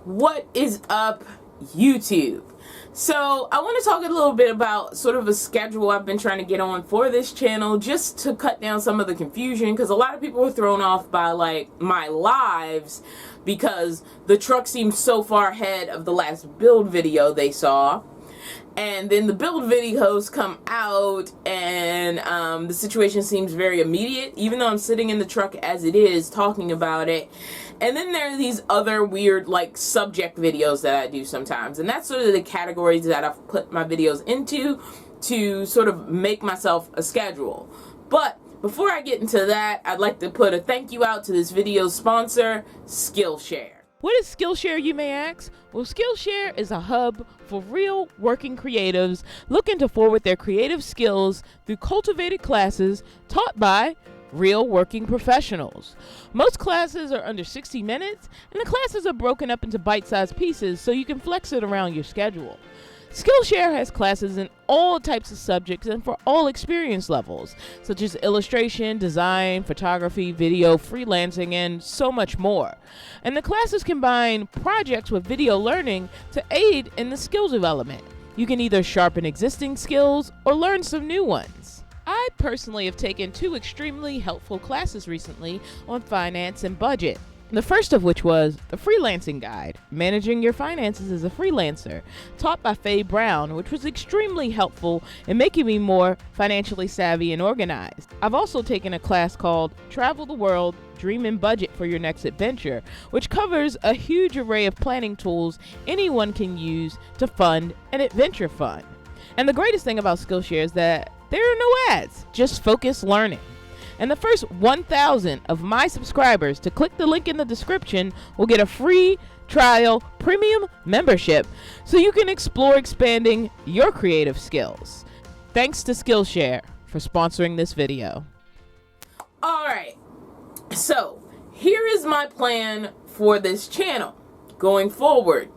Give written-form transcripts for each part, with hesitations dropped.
What is up, YouTube? So I want to talk a little bit about sort of a schedule I've been trying to get on for this channel, just to cut down some of the confusion, because a lot of people were thrown off by like my lives because the truck seems so far ahead of the last build video they saw. And then the build videos come out and the situation seems very immediate, even though I'm sitting in the truck as it is talking about it. And then there are these other weird like subject videos that I do sometimes. And that's sort of the categories that I've put my videos into to sort of make myself a schedule. But before I get into that, I'd like to put a thank you out to this video's sponsor, Skillshare. What is Skillshare, you may ask? Well, Skillshare is a hub for real working creatives looking to forward their creative skills through cultivated classes taught by real working professionals. Most classes are under 60 minutes, and the classes are broken up into bite-sized pieces so you can flex it around your schedule. Skillshare has classes in all types of subjects and for all experience levels, such as illustration, design, photography, video, freelancing, and so much more. And the classes combine projects with video learning to aid in the skill development. You can either sharpen existing skills or learn some new ones. I personally have taken 2 extremely helpful classes recently on finance and budget. The first of which was the Freelancing Guide, Managing Your Finances as a Freelancer, taught by Faye Brown, which was extremely helpful in making me more financially savvy and organized. I've also taken a class called Travel the World, Dream and Budget for Your Next Adventure, which covers a huge array of planning tools anyone can use to fund an adventure fund. And the greatest thing about Skillshare is that there are no ads, just focused learning. And the first 1,000 of my subscribers to click the link in the description will get a free trial premium membership so you can explore expanding your creative skills. Thanks to Skillshare for sponsoring this video. Alright, so here is my plan for this channel going forward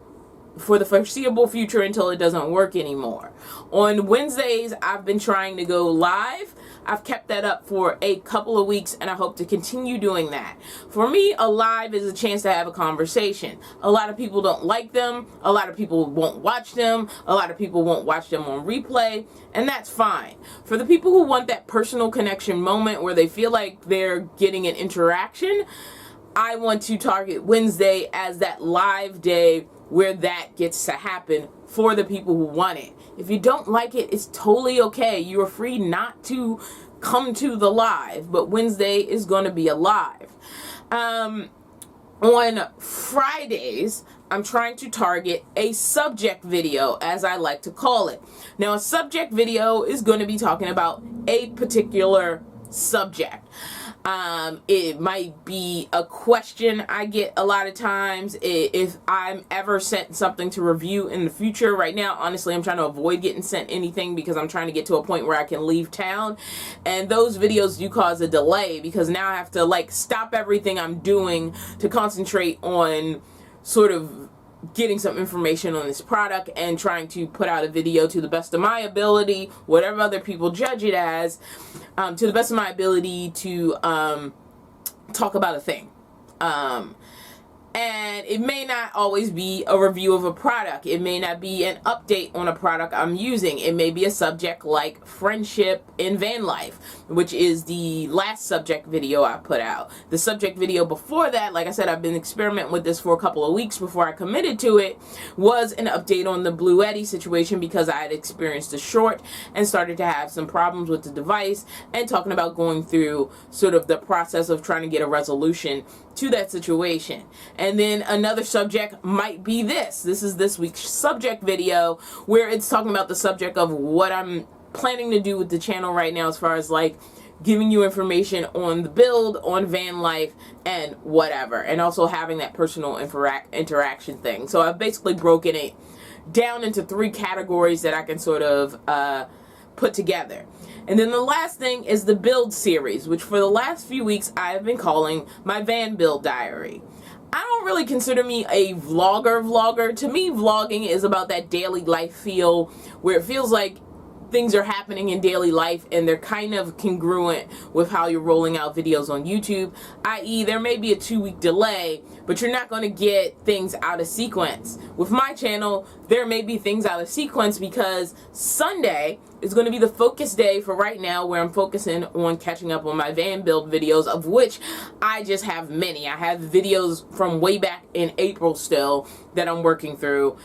for the foreseeable future until it doesn't work anymore. On Wednesdays, I've been trying to go live. I've kept that up for a couple of weeks and I hope to continue doing that. For me, a live is a chance to have a conversation. A lot of people don't like them. A lot of people won't watch them. A lot of people won't watch them on replay, and that's fine. For the people who want that personal connection moment where they feel like they're getting an interaction, I want to target Wednesday as that live day where that gets to happen for the people who want it. If you don't like it, it's totally okay. You are free not to come to the live, but Wednesday is going to be a live. On Fridays, I'm trying to target a subject video, as I like to call it. Now, a subject video is going to be talking about a particular subject. It might be a question I get a lot of times if I'm ever sent something to review in the future. Right now, honestly, I'm trying to avoid getting sent anything because I'm trying to get to a point where I can leave town, and those videos do cause a delay because now I have to like stop everything I'm doing to concentrate on sort of getting some information on this product and trying to put out a video to the best of my ability, whatever other people judge it as, to the best of my ability to talk about a thing. And it may not always be a review of a product. It may not be an update on a product I'm using. It may be a subject like friendship in van life, which is the last subject video I put out. The subject video before that, like I said, I've been experimenting with this for a couple of weeks before I committed to it, was an update on the Blue Eddy situation because I had experienced a short and started to have some problems with the device, and talking about going through sort of the process of trying to get a resolution to that situation. And then another subject might be this. This is this week's subject video where it's talking about the subject of what I'm planning to do with the channel right now as far as like giving you information on the build, on van life, and whatever. And also having that personal interaction thing. So I've basically broken it down into 3 categories that I can sort of put together. And then the last thing is the build series, which for the last few weeks I have been calling my van build diary. I don't really consider me a vlogger. To me, vlogging is about that daily life feel where it feels like things are happening in daily life and they're kind of congruent with how you're rolling out videos on YouTube, i.e. there may be a 2-week delay, but you're not going to get things out of sequence. With my channel, there may be things out of sequence because Sunday is going to be the focus day for right now, where I'm focusing on catching up on my van build videos, of which I just have many. I have videos from way back in April still that I'm working through.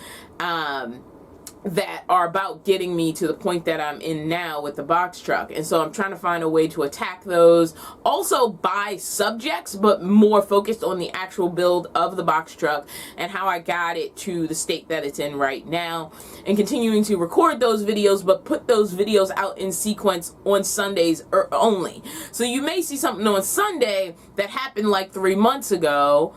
That are about getting me to the point that I'm in now with the box truck. And so I'm trying to find a way to attack those. Also by subjects, but more focused on the actual build of the box truck and how I got it to the state that it's in right now. And continuing to record those videos, but put those videos out in sequence on Sundays only. So you may see something on Sunday that happened like 3 months ago.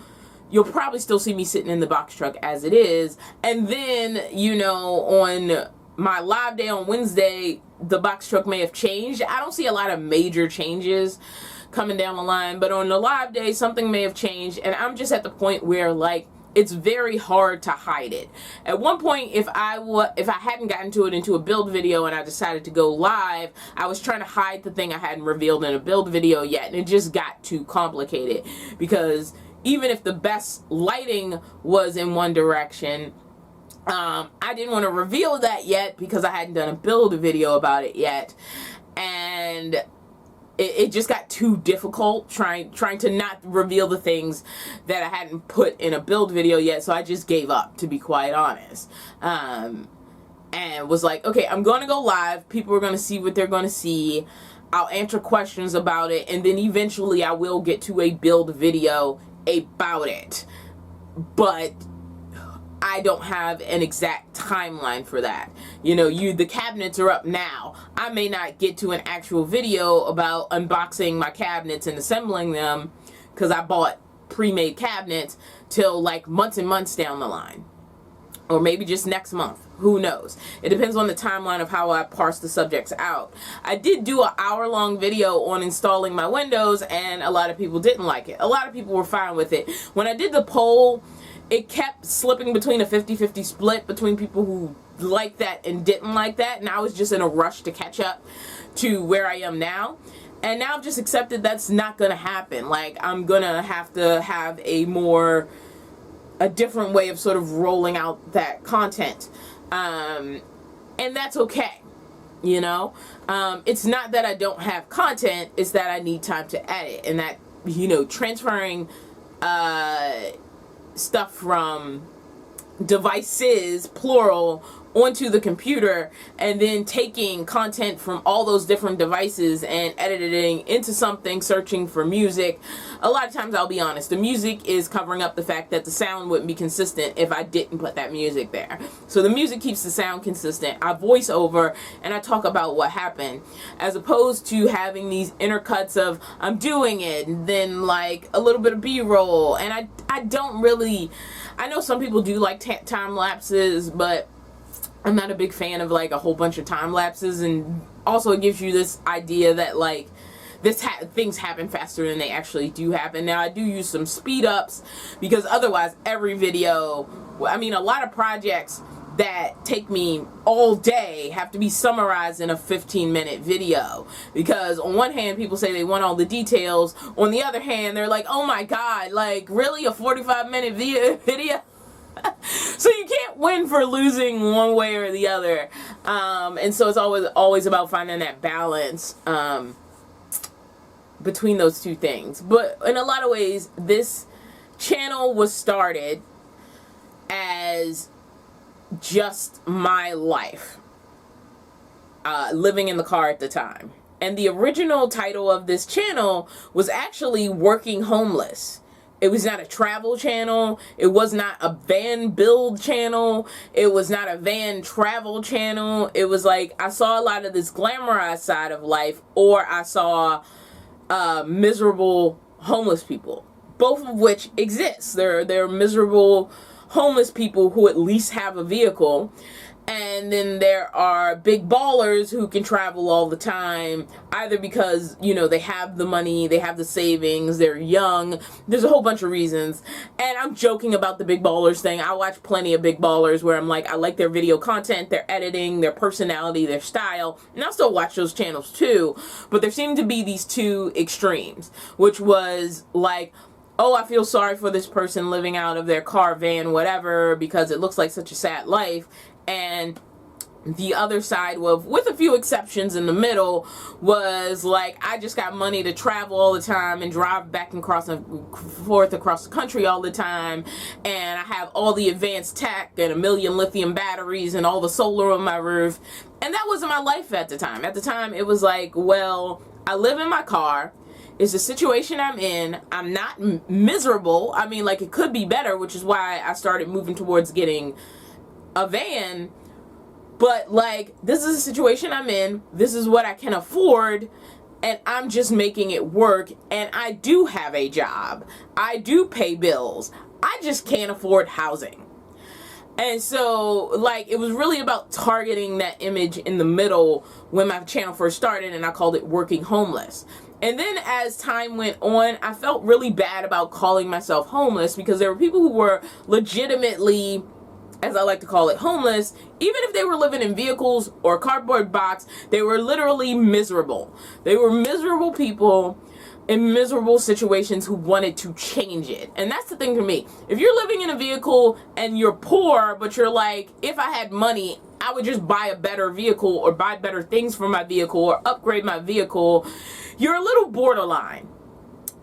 You'll probably still see me sitting in the box truck as it is. And then, you know, on my live day on Wednesday, the box truck may have changed. I don't see a lot of major changes coming down the line, but on the live day, something may have changed. And I'm just at the point where, like, it's very hard to hide it. At one point, if I hadn't gotten to it into a build video and I decided to go live, I was trying to hide the thing I hadn't revealed in a build video yet. And it just got too complicated because even if the best lighting was in one direction, I didn't want to reveal that yet because I hadn't done a build video about it yet. And it just got too difficult trying to not reveal the things that I hadn't put in a build video yet. So I just gave up, to be quite honest. And was like, okay, I'm going to go live. People are going to see what they're going to see. I'll answer questions about it. And then eventually I will get to a build video about it, but I don't have an exact timeline for that. You know, the cabinets are up now. I may not get to an actual video about unboxing my cabinets and assembling them because I bought pre-made cabinets till like months and months down the line, or maybe just next month. Who knows? It depends on the timeline of how I parse the subjects out. I did do an hour-long video on installing my windows, and a lot of people didn't like it. A lot of people were fine with it. When I did the poll, it kept slipping between a 50-50 split between people who liked that and didn't like that, and I was just in a rush to catch up to where I am now. And now I've just accepted that's not going to happen. Like, I'm going to have a different way of sort of rolling out that content. And that's okay, you know. It's not that I don't have content, it's that I need time to edit, and that, you know, transferring stuff from devices, plural, onto the computer and then taking content from all those different devices and editing into something, searching for music. A lot of times, I'll be honest, the music is covering up the fact that the sound wouldn't be consistent if I didn't put that music there. So the music keeps the sound consistent. I voice over and I talk about what happened, as opposed to having these intercuts of I'm doing it and then like a little bit of B-roll. And I don't really, I know some people do like time lapses, but I'm not a big fan of like a whole bunch of time lapses. And also it gives you this idea that like things happen faster than they actually do happen. Now I do use some speed ups because otherwise every video, I mean, a lot of projects that take me all day have to be summarized in a 15-minute video, because on one hand people say they want all the details, on the other hand they're like, oh my god, like really, a 45-minute video? So you can't win for losing one way or the other. And so it's always about finding that balance between those two things. But in a lot of ways, this channel was started as just my life, living in the car at the time. And the original title of this channel was actually Working Homeless. It was not a travel channel. It was not a van build channel. It was not a van travel channel. It was like I saw a lot of this glamorized side of life, or I saw miserable homeless people, both of which exist. There are miserable homeless people who at least have a vehicle, And then there are big ballers who can travel all the time, either because, you know, they have the money, they have the savings, they're young. There's a whole bunch of reasons. And I'm joking about the big ballers thing. I watch plenty of big ballers where I'm like, I like their video content, their editing, their personality, their style. And I'll still watch those channels too. But there seem to be these two extremes, which was like, oh, I feel sorry for this person living out of their car, van, whatever, because it looks like such a sad life. And the other side, with a few exceptions in the middle, was like, I just got money to travel all the time and drive back and forth across the country all the time, and I have all the advanced tech and 1 million lithium batteries and all the solar on my roof. And that wasn't my life at the time. At the time, it was like, well, I live in my car. It's the situation I'm in. I'm not miserable. I mean, like, it could be better, which is why I started moving towards getting a van. But like, this is the situation I'm in. This is what I can afford, and I'm just making it work. And I do have a job. I do pay bills. I just can't afford housing. And so, like, it was really about targeting that image in the middle when my channel first started, and I called it Working Homeless. And then as time went on, I felt really bad about calling myself homeless, because there were people who were legitimately, as I like to call it, homeless. Even if they were living in vehicles or a cardboard box, they were literally miserable. They were miserable people in miserable situations who wanted to change it. And that's the thing for me. If you're living in a vehicle and you're poor, but you're like, if I had money, I would just buy a better vehicle or buy better things for my vehicle or upgrade my vehicle, you're a little borderline.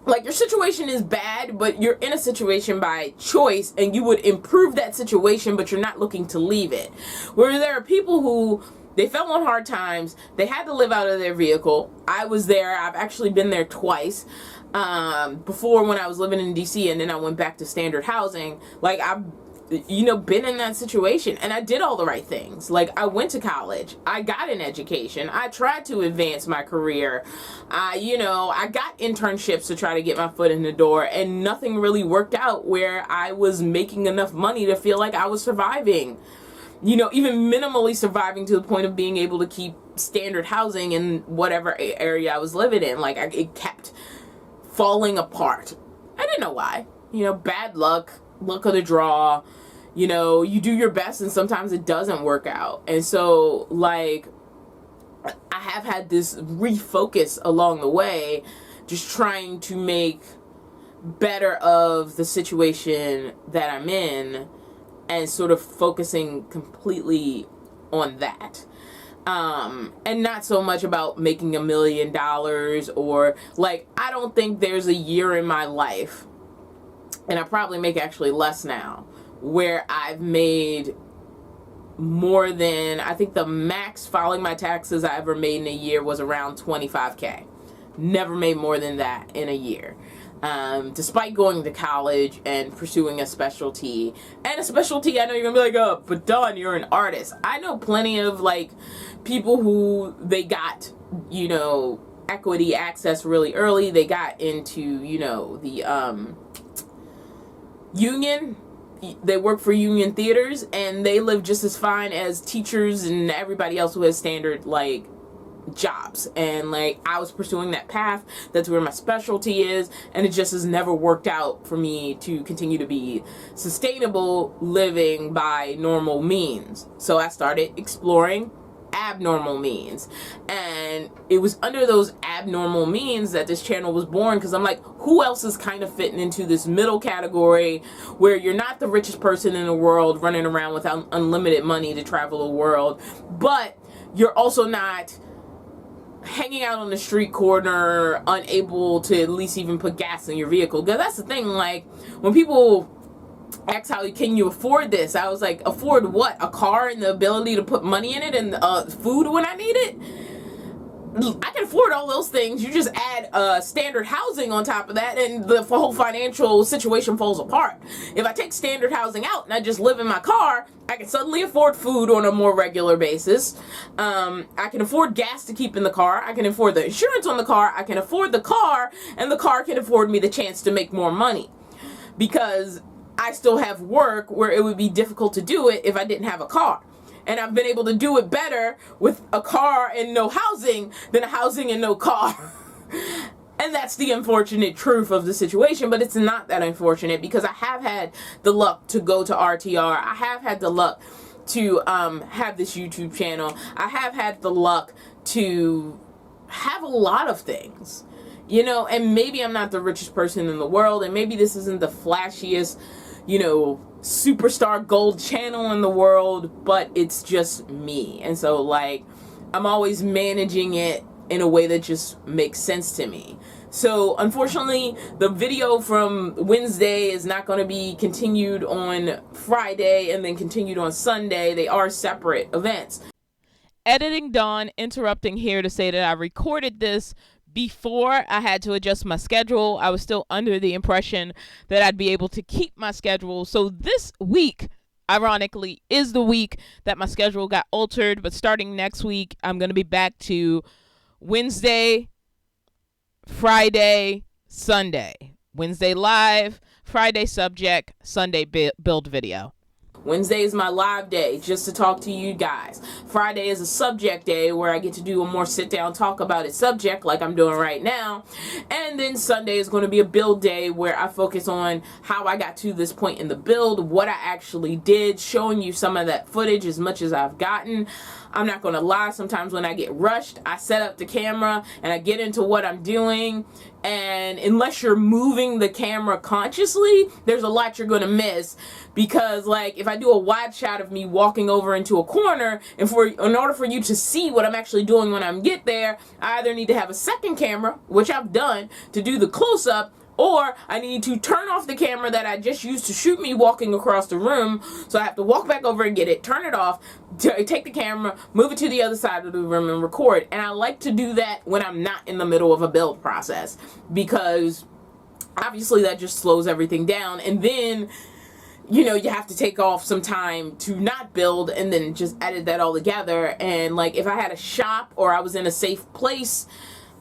Like, your situation is bad, but you're in a situation by choice, and you would improve that situation, but you're not looking to leave it. Where there are people who, they fell on hard times, they had to live out of their vehicle. I was there. I've actually been there twice. Before, when I was living in DC, and then I went back to standard housing. Like, I've, you know, been in that situation, and I did all the right things. Like, I went to college, I got an education, I tried to advance my career, I got internships to try to get my foot in the door, and nothing really worked out where I was making enough money to feel like I was surviving, even minimally surviving, to the point of being able to keep standard housing in whatever area I was living in. Like, it kept falling apart. I didn't know why. Bad luck, luck of the draw. You do your best and sometimes it doesn't work out. And so, like, I have had this refocus along the way, just trying to make better of the situation that I'm in, and sort of focusing completely on that. And not so much about making $1 million, or, like, I don't think there's a year in my life, and I probably make actually less now, where I've made more than, I think the max filing my taxes I ever made in a year was around $25K. Never made more than that in a year. Despite going to college and pursuing a specialty. And a specialty, I know you're gonna be like, oh, but Dawn, you're an artist. I know plenty of, like, people who they got, equity access really early. They got into, the, union. They work for union theaters, and they live just as fine as teachers and everybody else who has standard, like, jobs. And, like, I was pursuing that path. That's where my specialty is, and it just has never worked out for me to continue to be sustainable living by normal means. So I started exploring abnormal means, and it was under those abnormal means that this channel was born, because I'm like, who else is kind of fitting into this middle category where you're not the richest person in the world running around with unlimited money to travel the world, but you're also not hanging out on the street corner, unable to at least even put gas in your vehicle. Because that's the thing, like, when people ask how can you afford this, I was like, afford what? A car and the ability to put money in it, and food when I need it? I can afford all those things. You just add standard housing on top of that, and the whole financial situation falls apart. If I take standard housing out and I just live in my car, I can suddenly afford food on a more regular basis. I can afford gas to keep in the car. I can afford the insurance on the car. I can afford the car, and the car can afford me the chance to make more money, because I still have work where it would be difficult to do it if I didn't have a car. And I've been able to do it better with a car and no housing than a housing and no car. And that's the unfortunate truth of the situation, but it's not that unfortunate because I have had the luck to go to RTR. I have had the luck to have this YouTube channel. I have had the luck to have a lot of things, you know, and maybe I'm not the richest person in the world, and maybe this isn't the flashiest, you know, superstar gold channel in the world, but it's just me. And so, like, I'm always managing it in a way that just makes sense to me. So unfortunately, the video from Wednesday is not going to be continued on Friday and then continued on Sunday. They are separate events. Editing Dawn interrupting here to say that I recorded this before I had to adjust my schedule. I was still under the impression that I'd be able to keep my schedule. So this week, ironically, is the week that my schedule got altered. But starting next week, I'm going to be back to Wednesday, Friday, Sunday. Wednesday live, Friday subject, Sunday build video. Wednesday is my live day just to talk to you guys. Friday is a subject day where I get to do a more sit down talk about its subject like I'm doing right now. And then Sunday is going to be a build day where I focus on how I got to this point in the build, what I actually did, showing you some of that footage as much as I've gotten. I'm not going to lie, sometimes when I get rushed, I set up the camera and I get into what I'm doing. And unless you're moving the camera consciously, there's a lot you're going to miss. Because, like, if I do a wide shot of me walking over into a corner, and in order for you to see what I'm actually doing when I get there, I either need to have a second camera, which I've done, to do the close-up, or I need to turn off the camera that I just used to shoot me walking across the room. So I have to walk back over and get it, turn it off, take the camera, move it to the other side of the room and record. And I like to do that when I'm not in the middle of a build process, because obviously that just slows everything down. And then, you know, you have to take off some time to not build and then just edit that all together. And like, if I had a shop or I was in a safe place,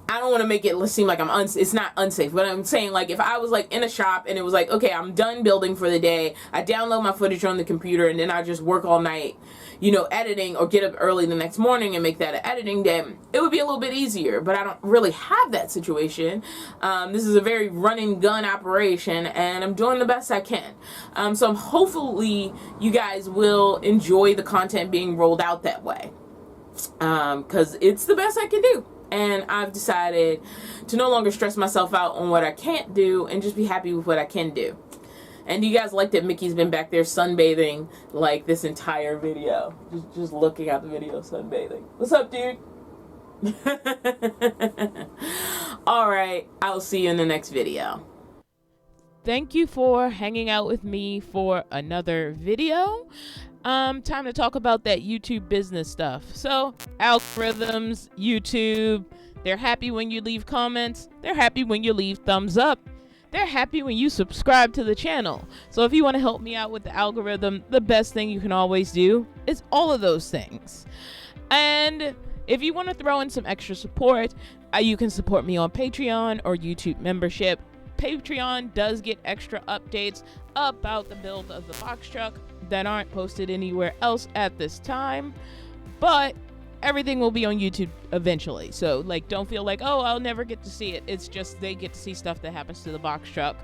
I don't want to make it seem like it's not unsafe, but I'm saying, like, if I was like in a shop and it was like, okay, I'm done building for the day, I download my footage on the computer and then I just work all night, you know, editing, or get up early the next morning and make that an editing day, it would be a little bit easier. But I don't really have that situation. This is a very run and gun operation and I'm doing the best I can. So hopefully you guys will enjoy the content being rolled out that way, because it's the best I can do. And I've decided to no longer stress myself out on what I can't do and just be happy with what I can do. And you guys like that Mickey's been back there sunbathing like this entire video. Just looking at the video sunbathing. What's up, dude? Alright, I'll see you in the next video. Thank you for hanging out with me for another video. Time to talk about that YouTube business stuff. So, algorithms, YouTube, they're happy when you leave comments. They're happy when you leave thumbs up. They're happy when you subscribe to the channel. So if you want to help me out with the algorithm, the best thing you can always do is all of those things. And if you want to throw in some extra support, you can support me on Patreon or YouTube membership. Patreon does get extra updates about the build of the box truck that aren't posted anywhere else at this time, but everything will be on YouTube eventually. So, like, don't feel like, oh, I'll never get to see it. It's just they get to see stuff that happens to the box truck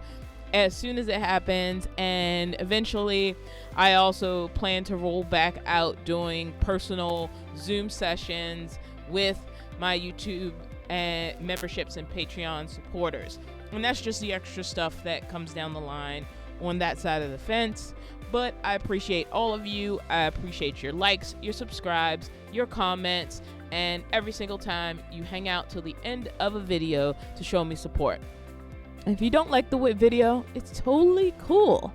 as soon as it happens. And eventually I also plan to roll back out doing personal Zoom sessions with my YouTube and memberships and Patreon supporters. And that's just the extra stuff that comes down the line on that side of the fence. But I appreciate all of you. I appreciate your likes, your subscribes, your comments, and every single time you hang out till the end of a video to show me support. If you don't like the video, it's totally cool.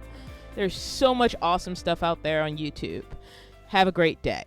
There's so much awesome stuff out there on YouTube. Have a great day.